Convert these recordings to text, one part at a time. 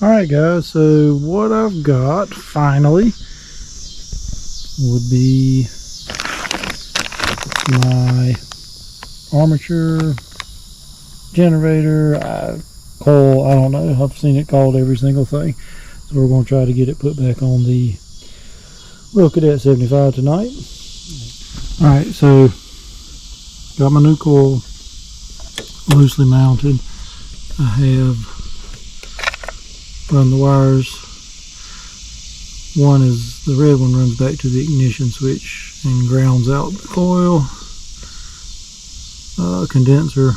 Alright guys, so what I've got finally would be my armature generator, coil, I don't know, I've seen it called every single thing. So we're going to try to get it put back on the Royal Cadet 75 tonight. Alright, so got my new coil loosely mounted. I have run the wires. One is, the red one runs back to the ignition switch and grounds out the coil. Condenser,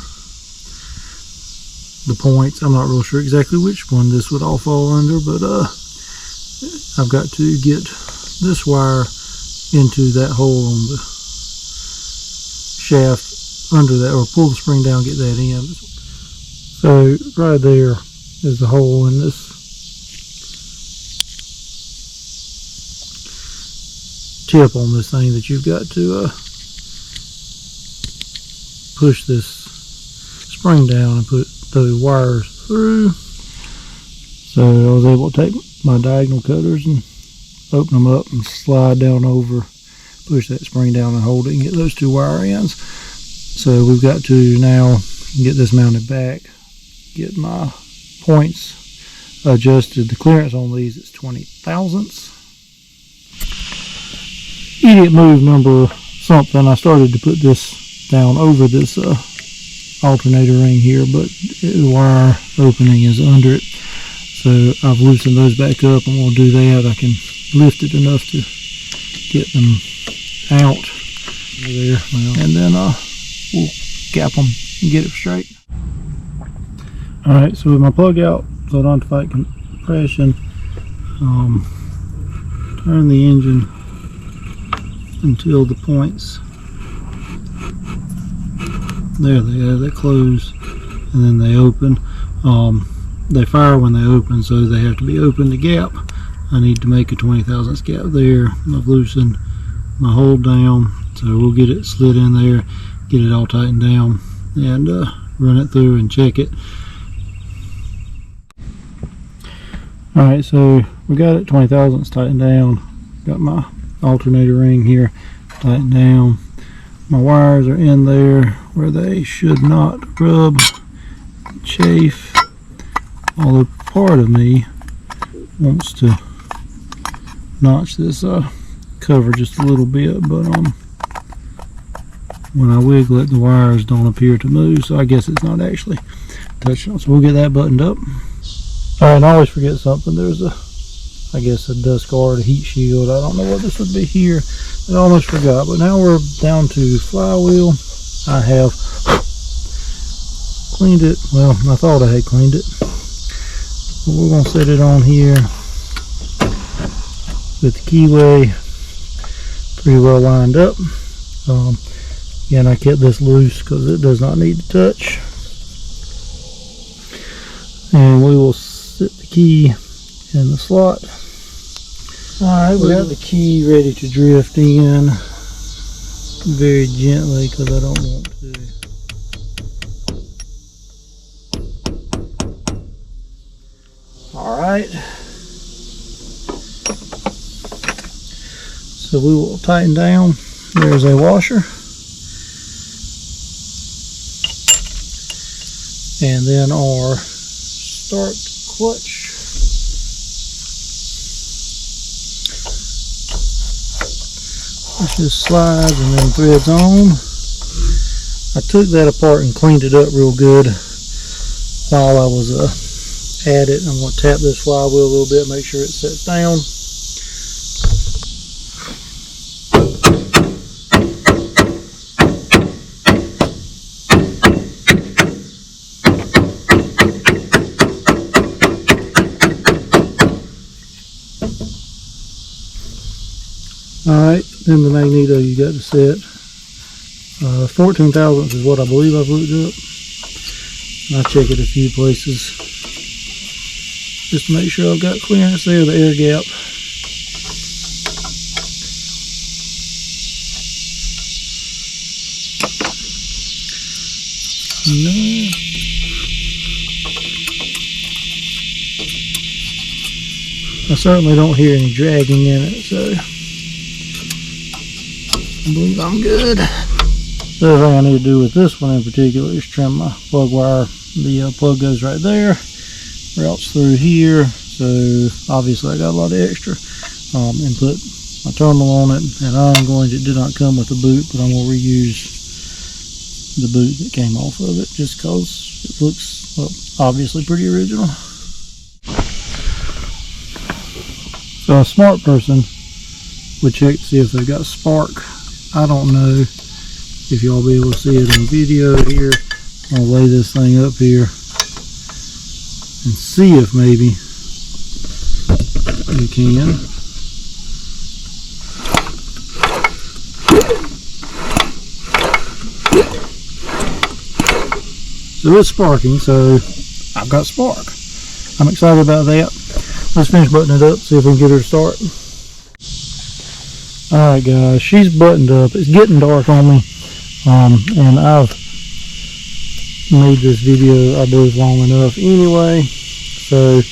the points, I'm not real sure exactly which one this would all fall under, but I've got to get this wire into that hole on the shaft under that, or pull the spring down, get that in. So right there is the hole in this tip on this thing that you've got to push this spring down and put those wires through. So I was able to take my diagonal cutters and open them up and slide down over, push that spring down and hold it and get those two wire ends. So we've got to now get this mounted back, get my points adjusted. The clearance on these is 20 thousandths. Idiot move number something. I started to put this down over this alternator ring here, but the wire opening is under it. So I've loosened those back up, and we'll do that. I can lift it enough to get them out there, and then we'll gap them and get it straight. Alright, so with my plug out, so I don't have to fight compression, turn the engine until the points, there they are, they close and then they open. They fire when they open, so they have to be open to gap. I need to make a 20 thousandths gap there. I've loosened my hold down, so we'll get it slid in there, get it all tightened down, and run it through and check it. Alright, so we got it 20 thousandths tightened down. Got my alternator ring here tightened down. My wires are in there where they should not rub, chafe, although part of me wants to notch this cover just a little bit, but when I wiggle it, the wires don't appear to move, so I guess it's not actually touching them. So we'll get that buttoned up. Alright, I always forget something. There's I guess a dust guard, a heat shield. I don't know what this would be here. I almost forgot, but now we're down to flywheel. I have cleaned it. Well, I thought I had cleaned it. But we're going to set it on here with the keyway pretty well lined up. Again, I kept this loose because it does not need to touch. And we will set the key in the slot. Alright, we got the key ready to drift in very gently because I don't want to. Alright, so we will tighten down. There's a washer, and then our start clutch. It just slides and then threads on. I took that apart and cleaned it up real good while I was at it. I'm going to tap this flywheel a little bit, make sure it sets down. Alright, then the magneto you got to set. 14 thousandths is what I believe I've looked up. I check it a few places just to make sure I've got clearance there, the air gap. No. I certainly don't hear any dragging in it, so I believe I'm good. The other thing I need to do with this one in particular is trim my plug wire. The plug goes right there, routes through here, so obviously I got a lot of extra, and put my terminal on it, and I'm going to, it did not come with the boot, but I'm going to reuse the boot that came off of it just because it looks, well, obviously pretty original. So a smart person would check to see if they've got spark. I don't know if y'all be able to see it in video here. I'll lay this thing up here and see if maybe you can. So it's sparking, so I've got spark. I'm excited about that. Let's finish buttoning it up, see if we can get her to start. Alright guys, she's buttoned up. It's getting dark on me, and I've made this video, I believe, long enough anyway, so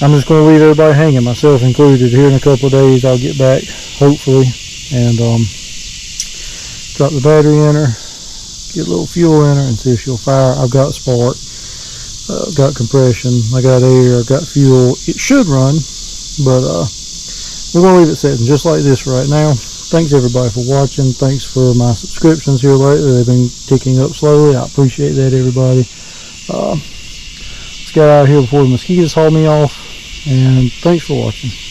I'm just going to leave everybody hanging, myself included. Here in a couple of days I'll get back, hopefully, and drop the battery in her, get a little fuel in her, and see if she'll fire. I've got spark, got compression, I got air, I've got fuel. It should run, but we're going to leave it sitting just like this right now. Thanks everybody for watching. Thanks for my subscriptions here lately. They've been ticking up slowly. I appreciate that, everybody. Let's get out of here before the mosquitoes haul me off, and thanks for watching.